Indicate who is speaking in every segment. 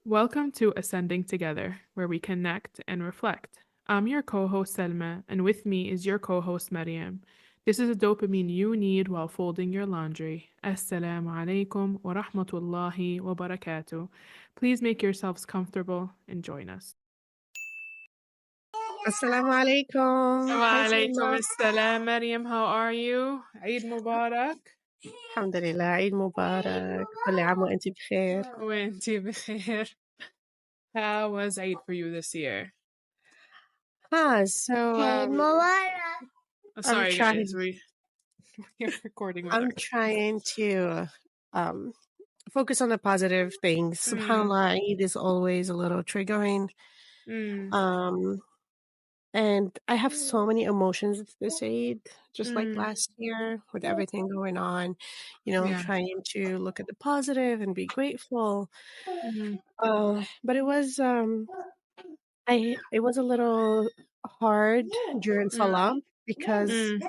Speaker 1: Welcome to Ascending Together, where we connect and reflect. I'm your co host Selma, and with me is your co host Mariam. This is a dopamine you need while folding your laundry. Assalamu alaikum wa rahmatullahi wa barakatuh. Please make yourselves comfortable and join us.
Speaker 2: Assalamu alaikum.
Speaker 1: Wa
Speaker 2: Hi,
Speaker 1: alaikum
Speaker 2: Salma.
Speaker 1: assalam, Mariam. How are you? Eid Mubarak.
Speaker 2: Alhamdulillah, Eid Mubarak. كل عام وأنت بخير.
Speaker 1: وانتي بخير. How was Eid for you this year?
Speaker 2: So
Speaker 1: Oh,
Speaker 2: I'm
Speaker 1: sorry, guys.
Speaker 2: trying.
Speaker 1: We're recording with
Speaker 2: I'm
Speaker 1: our.
Speaker 2: trying to um, focus on the positive things.
Speaker 1: Mm,
Speaker 2: Subhanallah, Eid is always a little triggering.
Speaker 1: mm,
Speaker 2: Um, and I have so many emotions this Eid, just like
Speaker 1: mm.
Speaker 2: last year with everything going on.
Speaker 1: Yeah.
Speaker 2: Trying to look at the positive and be grateful.
Speaker 1: Mhm.
Speaker 2: But it was a little hard during
Speaker 1: Mm,
Speaker 2: Salah because
Speaker 1: mm,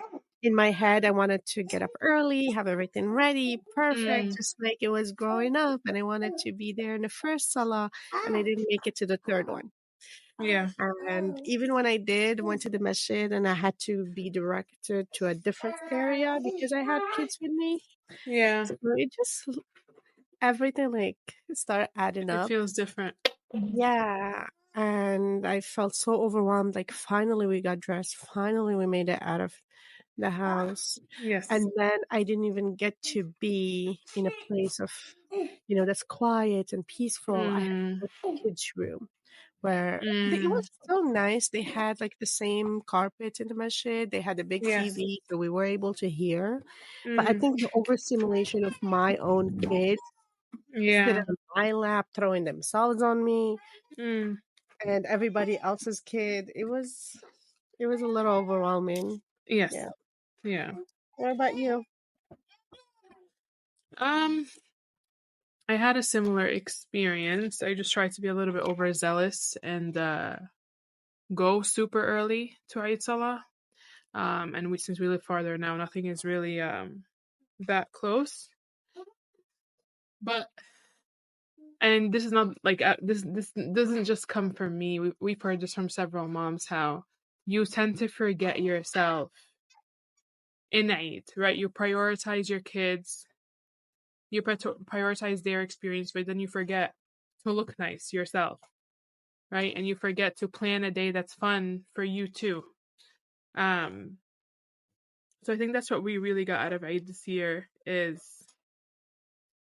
Speaker 2: in my head I wanted to get up early, have everything ready, perfect,
Speaker 1: mm.
Speaker 2: just like it was growing up, and I wanted to be there in the first Salah, and I didn't make it to the third one.
Speaker 1: Yeah.
Speaker 2: And even when I did, went to the masjid and I had to be directed to a different area because I had kids with me.
Speaker 1: Yeah.
Speaker 2: So it just everything like started adding
Speaker 1: It
Speaker 2: up.
Speaker 1: feels different.
Speaker 2: Yeah, and I felt so overwhelmed, like, finally we got dressed, finally we made it out of the house,
Speaker 1: Yes.
Speaker 2: and then I didn't even get to be in a place of, that's quiet and peaceful. I had to
Speaker 1: Mm,
Speaker 2: go to the kids' room where it
Speaker 1: mm.
Speaker 2: was so nice. They had, like, the same carpet in the masjid, they had a big
Speaker 1: Yes.
Speaker 2: TV, so we were able to hear, but I
Speaker 1: Mm.
Speaker 2: think the overstimulation of my own kids sitting
Speaker 1: Yeah.
Speaker 2: on my lap, throwing themselves on me,
Speaker 1: Mm.
Speaker 2: and everybody else's kid. It was a little overwhelming.
Speaker 1: Yes.
Speaker 2: Yeah.
Speaker 1: Yeah.
Speaker 2: What about you?
Speaker 1: Um, I had a similar experience. I just tried to be a little bit overzealous and go super early to Eid Salah. And since we live farther now, nothing is really that close. But and this is not like this doesn't just come from me. We've heard this from several moms how you tend to forget yourself in Eid, right? You prioritize your kids, you prioritize their experience, but then you forget to look nice yourself, right? And you forget to plan a day that's fun for you too. Um, so I think that's what we really got out of Eid this year is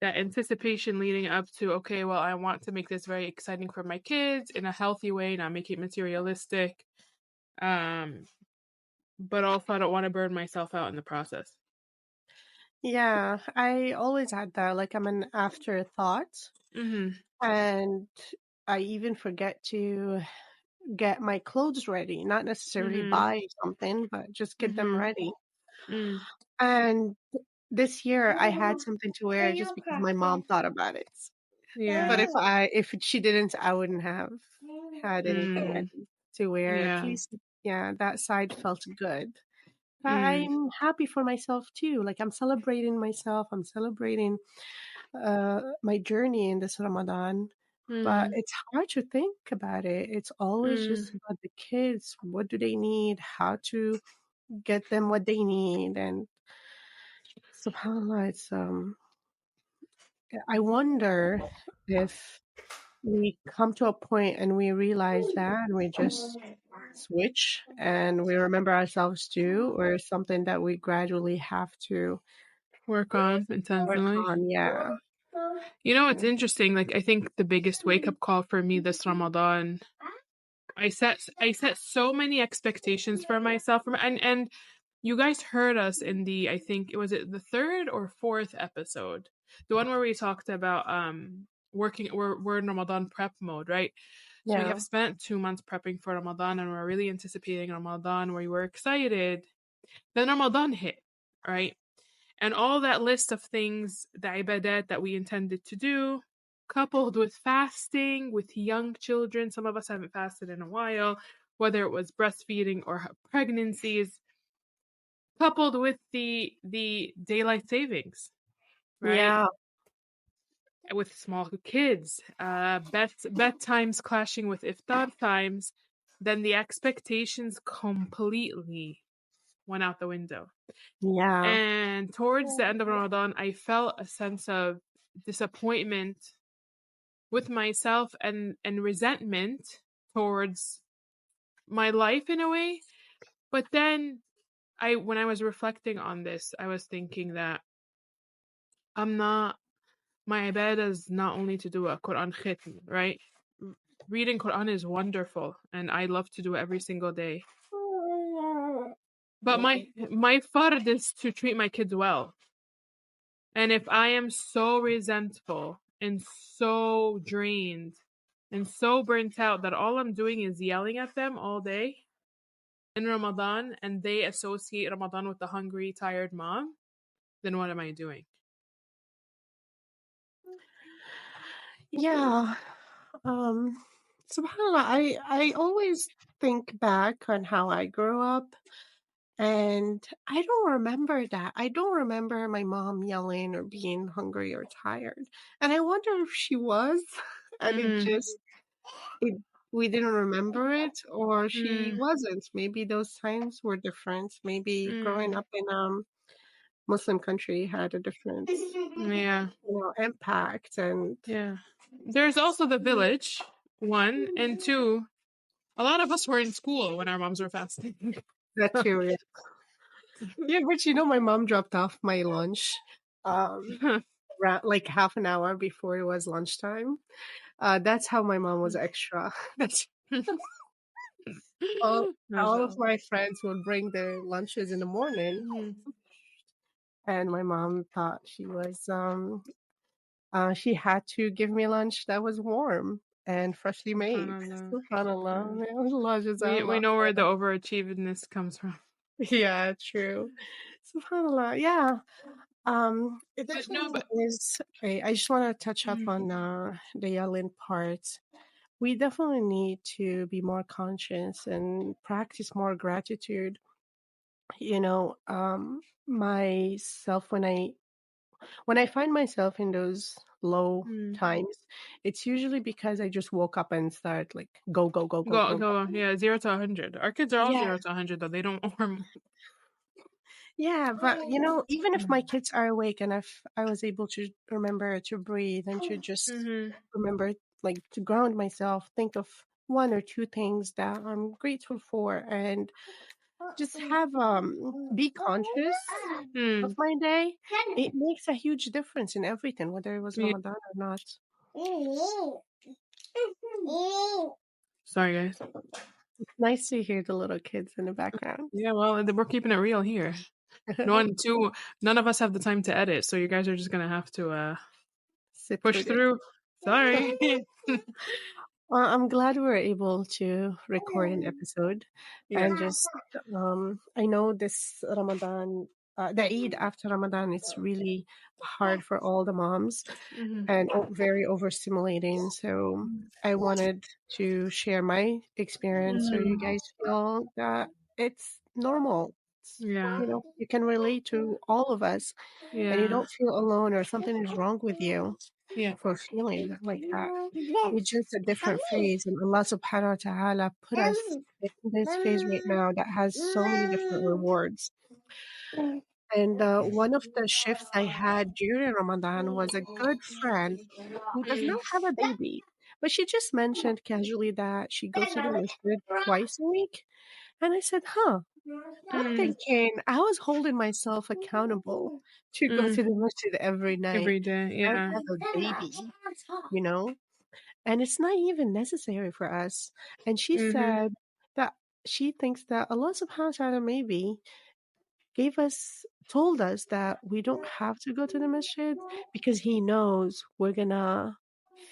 Speaker 1: that anticipation leading up to, okay, well, I want to make this very exciting for my kids in a healthy way, not make it materialistic. Um, but also I don't want to burn myself out in the process.
Speaker 2: Yeah, I always had that. Like, I'm an afterthought,
Speaker 1: Mm-hmm.
Speaker 2: and I even forget to get my clothes ready. Not necessarily
Speaker 1: Mm-hmm.
Speaker 2: buy something, but just get them
Speaker 1: Mm-hmm.
Speaker 2: ready.
Speaker 1: Mm.
Speaker 2: And this year, I had something to wear just because my mom thought about it. But
Speaker 1: Yeah.
Speaker 2: if she didn't, I wouldn't have had anything
Speaker 1: Mm.
Speaker 2: ready to wear. At
Speaker 1: Yeah.
Speaker 2: least, yeah, that side felt good.
Speaker 1: Mm.
Speaker 2: I'm happy for myself too. Like, I'm celebrating myself. I'm celebrating my journey in this Ramadan. But
Speaker 1: Mm.
Speaker 2: it's hard to think about it. It's always
Speaker 1: Mm.
Speaker 2: just about the kids. What do they need? How to get them what they need? And subhanAllah, I wonder if we come to a point and we realize that and we just switch and we remember ourselves too, or something that we gradually have to
Speaker 1: Work on
Speaker 2: work
Speaker 1: intentionally.
Speaker 2: on. Yeah.
Speaker 1: You know, it's interesting. Like, I think the biggest wake up call for me this Ramadan, I set so many expectations for myself, and you guys heard us in the, I think it was the third or fourth episode, the one where we talked about working. We're in Ramadan prep mode, right? So we
Speaker 2: Yeah.
Speaker 1: have spent 2 months prepping for Ramadan, and we're really anticipating Ramadan. We were excited. Then Ramadan hit, right? And all that list of things, the ibadat that we intended to do, coupled with fasting with young children. Some of us haven't fasted in a while, whether it was breastfeeding or pregnancies, coupled with the daylight savings, right?
Speaker 2: Yeah.
Speaker 1: with small kids, bedtimes clashing with iftar times, then the expectations completely went out the window.
Speaker 2: Yeah.
Speaker 1: And towards the end of Ramadan, I felt a sense of disappointment with myself and resentment towards my life in a way. But then when I was reflecting on this, I was thinking that I'm not my ibadah is not only to do a Quran khitm, right? Reading Quran is wonderful and I love to do it every single day. But my fard is to treat my kids well. And if I am so resentful and so drained and so burnt out that all I'm doing is yelling at them all day in Ramadan and they associate Ramadan with the hungry, tired mom, then what am I doing?
Speaker 2: Yeah. Um, SubhanAllah, I always think back on how I grew up, and I don't remember that. I don't remember my mom yelling or being hungry or tired. And I wonder if she was, and it
Speaker 1: Mm-hmm.
Speaker 2: just it we didn't remember it, or she
Speaker 1: Mm,
Speaker 2: wasn't. Maybe those times were different. Maybe growing
Speaker 1: mm,
Speaker 2: up in Muslim country had a different,
Speaker 1: yeah,
Speaker 2: impact. And
Speaker 1: yeah. There's also the village, one, and two, a lot of us were in school when our moms were fasting.
Speaker 2: that too. Yeah, yeah, but my mom dropped off my lunch, um, around like half an hour before it was lunchtime. That's how my mom was extra. That's all of
Speaker 1: MashaAllah.
Speaker 2: my friends would bring their lunches in the morning,
Speaker 1: Mhm.
Speaker 2: and my mom thought she had to give me lunch that was warm and freshly made.
Speaker 1: SubhanAllah.
Speaker 2: Subhanallah.
Speaker 1: Yeah.
Speaker 2: Allah
Speaker 1: We
Speaker 2: Jazallah.
Speaker 1: know where the overachievedness comes from.
Speaker 2: Yeah, true. Subhanallah. Yeah. It
Speaker 1: But no,
Speaker 2: definitely
Speaker 1: but
Speaker 2: is. I just want to touch up
Speaker 1: Mhm.
Speaker 2: on the yelling part. We definitely need to be more conscious and practice more gratitude. Myself, when I find myself in those low
Speaker 1: Mm.
Speaker 2: times, it's usually because I just woke up and start like go go go go
Speaker 1: Go,
Speaker 2: go go.
Speaker 1: go, yeah, 0 to 100. Our kids are all
Speaker 2: Yeah,
Speaker 1: 0 to 100, though. They don't warm.
Speaker 2: yeah, but even if my kids are awake and if I was able to remember to breathe and to just
Speaker 1: Mm-hmm.
Speaker 2: remember, like, to ground myself, think of one or two things that I'm grateful for, and just have be conscious of
Speaker 1: Mm.
Speaker 2: my day, it makes a huge difference in everything, whether it was
Speaker 1: Yeah.
Speaker 2: Ramadan or not.
Speaker 1: Sorry, guys.
Speaker 2: Nice to hear the little kids in the background.
Speaker 1: Yeah, well, we're keeping it real here. One, two, none of us have the time to edit, so you guys are just gonna have to
Speaker 2: Sit
Speaker 1: push
Speaker 2: with it.
Speaker 1: through. Sorry.
Speaker 2: I'm glad we were able to record an episode,
Speaker 1: Yeah.
Speaker 2: and just I know this Ramadan, the Eid after Ramadan, it's really hard for all the moms
Speaker 1: Mhm.
Speaker 2: and very overstimulating. So I wanted to share my experience so you
Speaker 1: Mhm.
Speaker 2: guys feel that it's normal.
Speaker 1: Yeah.
Speaker 2: You can relate to all of us, and you
Speaker 1: Yeah.
Speaker 2: don't feel alone or something is wrong with you
Speaker 1: Yeah.
Speaker 2: for feeling like that. It's just a different phase, and Allah subhanahu wa ta'ala put us in this phase right now that has so many different rewards. And one of the shifts I had during Ramadan was a good friend who does
Speaker 1: Mm.
Speaker 2: not have a baby, but she just mentioned casually that she goes to the masjid twice a week. And I said, huh, I'm
Speaker 1: Mm.
Speaker 2: thinking I was holding myself accountable to go
Speaker 1: Mm.
Speaker 2: to the masjid every night.
Speaker 1: Every day.
Speaker 2: I
Speaker 1: Yeah.
Speaker 2: have a baby, you know? And it's not even necessary for us. And she
Speaker 1: Mhm.
Speaker 2: said that she thinks that Allah subhanahu wa ta'ala maybe told us that we don't have to go to the masjid because he knows we're gonna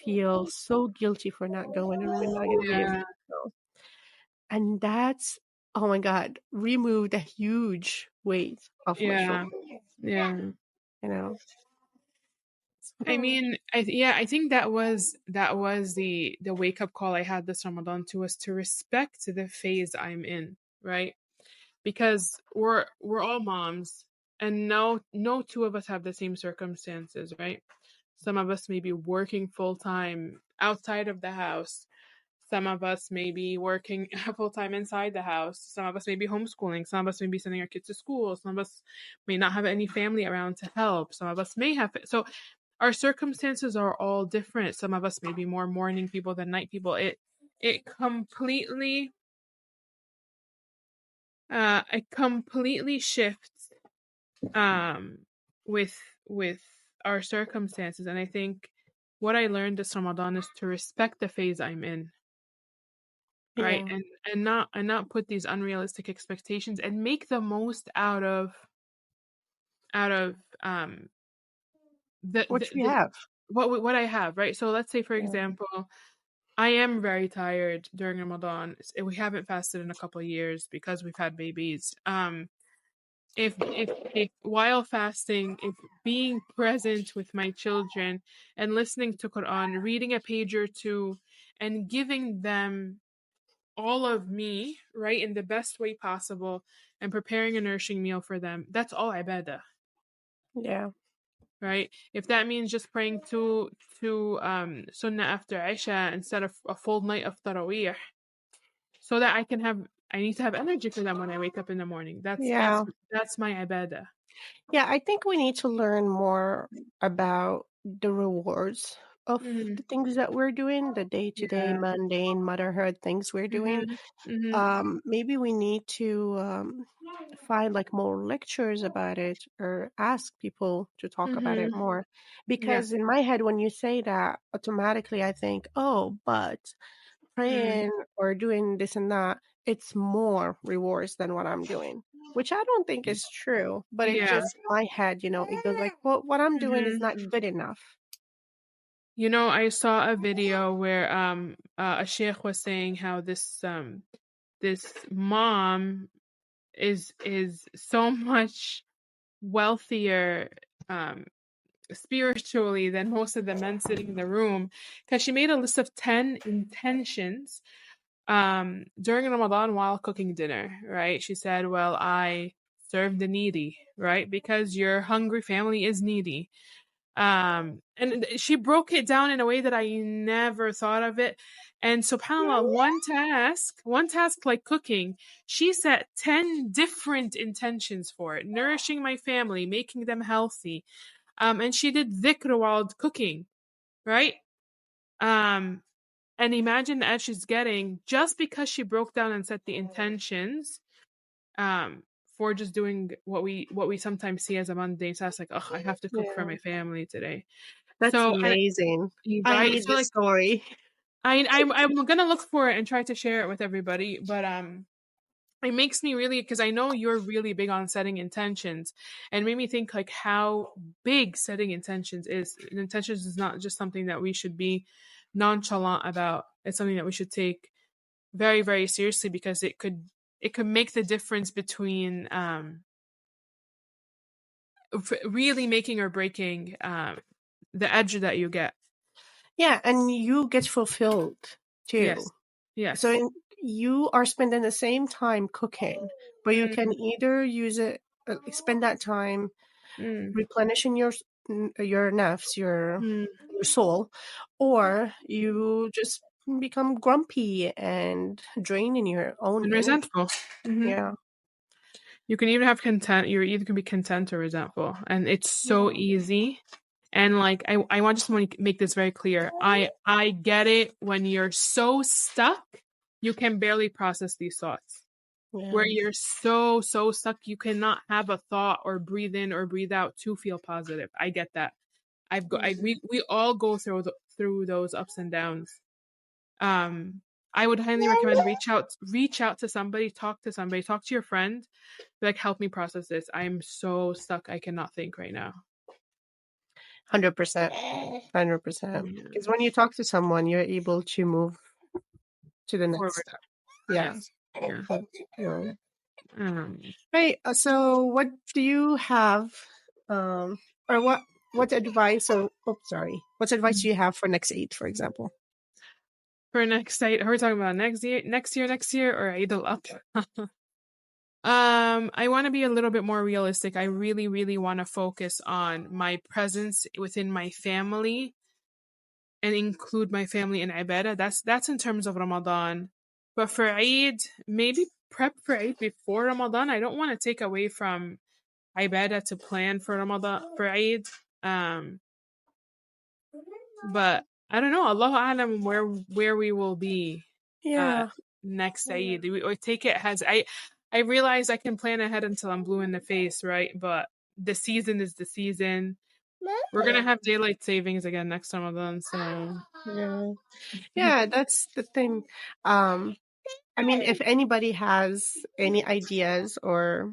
Speaker 2: feel so guilty for not going and we're not gonna be able
Speaker 1: Yeah.
Speaker 2: to go. And that's, oh my God, removed a huge weight off my
Speaker 1: Yeah.
Speaker 2: shoulders,
Speaker 1: Yeah.
Speaker 2: you know?
Speaker 1: I
Speaker 2: Oh,
Speaker 1: mean, I think that was the wake up call I had this Ramadan to was to respect the phase I'm in, right? Because we're all moms, and no two of us have the same circumstances, right? Some of us may be working full time outside of the house. Some of us may be working full time inside the house. Some of us may be homeschooling. Some of us may be sending our kids to school. Some of us may not have any family around to help. Some of us may have. So our circumstances are all different. Some of us may be more morning people than night people. It completely shifts um with with our circumstances. And I think what I learned this Ramadan is to respect the phase I'm in, right?
Speaker 2: Yeah.
Speaker 1: And not put these unrealistic expectations, and make the most out of
Speaker 2: What you have.
Speaker 1: what I have, right? So let's say, for
Speaker 2: Yeah.
Speaker 1: example, I am very tired during Ramadan. We haven't fasted in a couple of years because we've had babies. If while fasting, if being present with my children and listening to Quran, reading a page or two, and giving them all of me, right, in the best way possible, and preparing a nourishing meal for them, that's all ibadah,
Speaker 2: Yeah.
Speaker 1: right? If that means just praying to sunnah after Isha instead of a full night of Taraweeh, so that I need to have energy for them when I wake up in the morning. That's that's
Speaker 2: Yeah.
Speaker 1: that's my ibadah.
Speaker 2: Yeah, I think we need to learn more about the rewards of
Speaker 1: Mhm.
Speaker 2: the things that we're doing, the day-to-day
Speaker 1: Yeah.
Speaker 2: mundane motherhood things we're doing.
Speaker 1: Mhm. Mhm.
Speaker 2: Maybe we need to find like more lectures about it or ask people to talk about it
Speaker 1: Mhm.
Speaker 2: more.
Speaker 1: Yeah.
Speaker 2: Because in my head, when you say that, automatically I think, oh, but
Speaker 1: Mm.
Speaker 2: praying or doing this and that, it's more rewards than what I'm doing, which I don't think is true. But it's
Speaker 1: Yeah.
Speaker 2: just my head, it goes like, well, what I'm doing is
Speaker 1: Mhm.
Speaker 2: not good enough.
Speaker 1: I saw a video where a sheikh was saying how this mom is so much wealthier um spiritually than most of the men sitting in the room, because she made a list of 10 intentions during Ramadan while cooking dinner, right? She said, well, I serve the needy, right? Because your hungry family is needy. And she broke it down in a way that I never thought of it. And subhanAllah, one task like cooking, she set 10 different intentions for it: nourishing my family, making them healthy. And she did dhikr while cooking, right? Um, and imagine the edge she's getting just because she broke down and set the intentions um for just doing what we sometimes see as a mundane task, like, oh, I have to cook for
Speaker 2: Yeah,
Speaker 1: my family today.
Speaker 2: that's
Speaker 1: So, and
Speaker 2: amazing. I
Speaker 1: right,
Speaker 2: need
Speaker 1: so
Speaker 2: this
Speaker 1: like
Speaker 2: story.
Speaker 1: I'm gonna look for it and try to share it with everybody, but it makes me really, because I know you're really big on setting intentions, and made me think like how big setting intentions is. And intentions is not just something that we should be nonchalant about. It's something that we should take very, very seriously, because it could make the difference between really making or breaking the edge that you get.
Speaker 2: Yeah, and you get fulfilled too.
Speaker 1: Yes.
Speaker 2: So
Speaker 1: Yes.
Speaker 2: you are spending the same time cooking, but you can
Speaker 1: Mm,
Speaker 2: either use it, spend that time
Speaker 1: mm,
Speaker 2: replenishing your nafs,
Speaker 1: mm.
Speaker 2: your soul, or you just become grumpy and draining your own
Speaker 1: And
Speaker 2: energy.
Speaker 1: resentful. Hmm.
Speaker 2: Yeah.
Speaker 1: You can even have content. You're either can be content or resentful, and it's so
Speaker 2: Yeah.
Speaker 1: easy. And like, I want just want to make this very clear. I get it when you're so stuck, you can barely process these thoughts. Where
Speaker 2: Yeah.
Speaker 1: you're so stuck, you cannot have a thought or breathe in or breathe out to feel positive. I get that. We all go through those ups and downs. Um, I would highly recommend reach out to somebody, talk to your friend, be like, help me process this. I'm so stuck. I cannot think right now.
Speaker 2: 100%. 100%.
Speaker 1: Yeah.
Speaker 2: Because when you talk to someone, you're able to move to the next
Speaker 1: Forward.
Speaker 2: step. Yeah.
Speaker 1: Yes. Yeah.
Speaker 2: Yeah.
Speaker 1: Um,
Speaker 2: Right. So what do you have um or what advice or sorry. What advice do you have for next Eid, for example?
Speaker 1: for next Eid, are we talking about next year, or Eid al Adha? I want to be a little bit more realistic. I really, really want to focus on my presence within my family and include my family in ibadah. That's in terms of Ramadan. But for Eid, maybe prep for Eid before Ramadan. I don't want to take away from ibadah to plan for Ramadan for Eid. Um, but I don't know. Allahu Alam where we will be uh
Speaker 2: Yeah,
Speaker 1: next Eid. We take it as I realize I can plan ahead until I'm blue in the face, right? But the season is the season. We're gonna have daylight savings again next Ramadan, so
Speaker 2: yeah, yeah. That's the thing. Um, I mean, if anybody has any ideas or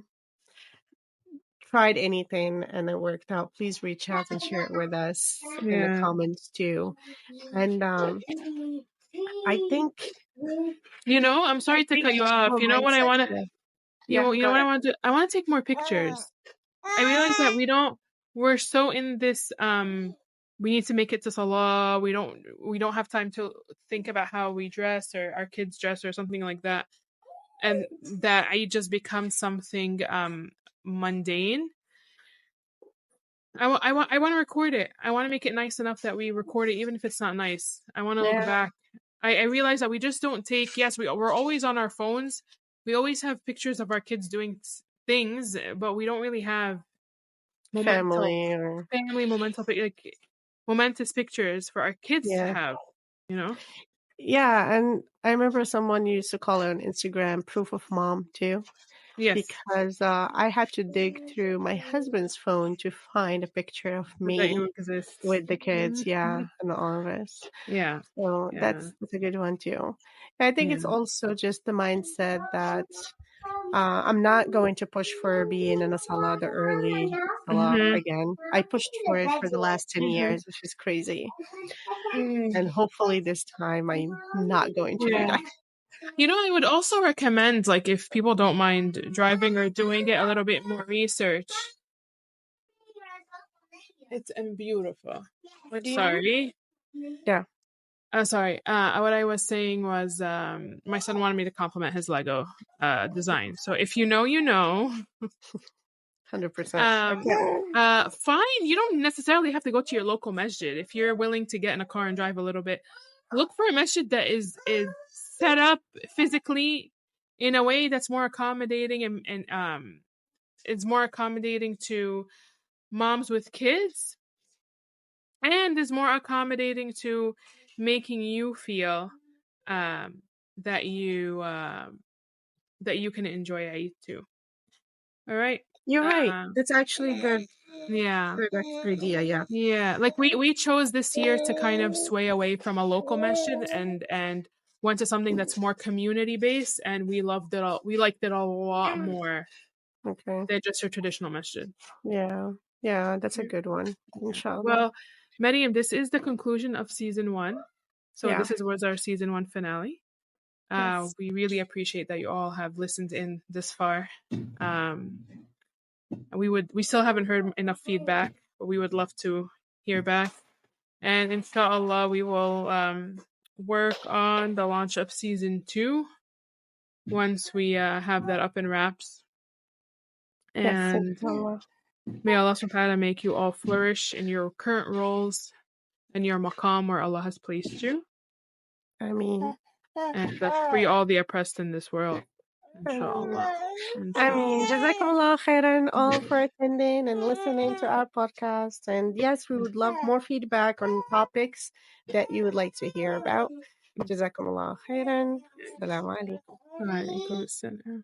Speaker 2: tried anything and it worked out, please reach out and share it with us in the
Speaker 1: yeah.
Speaker 2: comments too. And I think
Speaker 1: I'm sorry to cut you off.
Speaker 2: our
Speaker 1: You know what I
Speaker 2: mindset.
Speaker 1: wanna
Speaker 2: Yeah,
Speaker 1: you
Speaker 2: go
Speaker 1: know what I
Speaker 2: ahead.
Speaker 1: wanna do? I wanna take more pictures. I realize that we're so in this we need to make it to Salah. We don't have time to think about how we dress or our kids dress or something like that. And that I just become something mundane. I want to record it. I want to make it nice enough that we record it, even if it's not nice. I want to look
Speaker 2: Yeah,
Speaker 1: back. I realize that we just don't take. Yes, we're always on our phones. We always have pictures of our kids doing things, but we don't really have momental
Speaker 2: family or
Speaker 1: family momental like momentous pictures for our kids to
Speaker 2: yeah.
Speaker 1: have. You know?
Speaker 2: Yeah, and I remember someone used to call it on Instagram proof of mom too,
Speaker 1: Yes,
Speaker 2: because I had to dig through my husband's phone to find a picture of
Speaker 1: that you
Speaker 2: me
Speaker 1: exist.
Speaker 2: with the kids, yeah, and all of us.
Speaker 1: Yeah,
Speaker 2: So
Speaker 1: yeah,
Speaker 2: that's a good one too. I think
Speaker 1: yeah.
Speaker 2: it's also just the mindset that I'm not going to push for being in a salah the early salah
Speaker 1: Mhm.
Speaker 2: again. I pushed for it for the last 10
Speaker 1: Mhm.
Speaker 2: years, which is crazy.
Speaker 1: Mm,
Speaker 2: And hopefully this time I'm not going to do
Speaker 1: yeah.
Speaker 2: that.
Speaker 1: I would also recommend, like, if people don't mind driving or doing it, a little bit more research. It's beautiful.
Speaker 2: What do you mean?
Speaker 1: Sorry.
Speaker 2: Yeah,
Speaker 1: Sorry. What I was saying was, my son wanted me to compliment his Lego design. So if you know, you know.
Speaker 2: 100%. I
Speaker 1: Um,
Speaker 2: can't.
Speaker 1: fine. You don't necessarily have to go to your local masjid. If you're willing to get in a car and drive a little bit, look for a masjid that is set up physically in a way that's more accommodating and it's more accommodating to moms with kids and is more accommodating to making you feel um, that you can enjoy Eid too. All right.
Speaker 2: You're right.
Speaker 1: Um,
Speaker 2: That's actually
Speaker 1: yeah.
Speaker 2: good extra idea. Yeah.
Speaker 1: Yeah, like we chose this year to kind of sway away from a local masjid and went to something that's more community based, and we loved it all. We liked it a lot more
Speaker 2: Okay.
Speaker 1: than just your traditional masjid.
Speaker 2: Yeah. Yeah, that's a
Speaker 1: Mm,
Speaker 2: good one.
Speaker 1: yeah.
Speaker 2: Inshallah.
Speaker 1: Well, Mariam, this is the conclusion of season one. So
Speaker 2: Yeah.
Speaker 1: this was our season one finale.
Speaker 2: Yes.
Speaker 1: We really appreciate that you all have listened in this far. Um, we still haven't heard enough feedback, but we would love to hear back. And inshallah, we will work on the launch of season two once we have that up in wraps.
Speaker 2: Yes,
Speaker 1: And
Speaker 2: inshallah.
Speaker 1: may Allah subhanahu wa ta'ala make you all flourish in your current roles and your maqam where Allah has placed you,
Speaker 2: I mean,
Speaker 1: and that free all the oppressed in this world.
Speaker 2: I mean,
Speaker 1: Inshallah. Inshallah.
Speaker 2: Jazakumullah khairan all for attending and listening to our podcast. And yes, we would love more feedback on topics that you would like to hear about. Jazakumullah khairan. Assalamu alaikum.
Speaker 1: Alaikum assalam.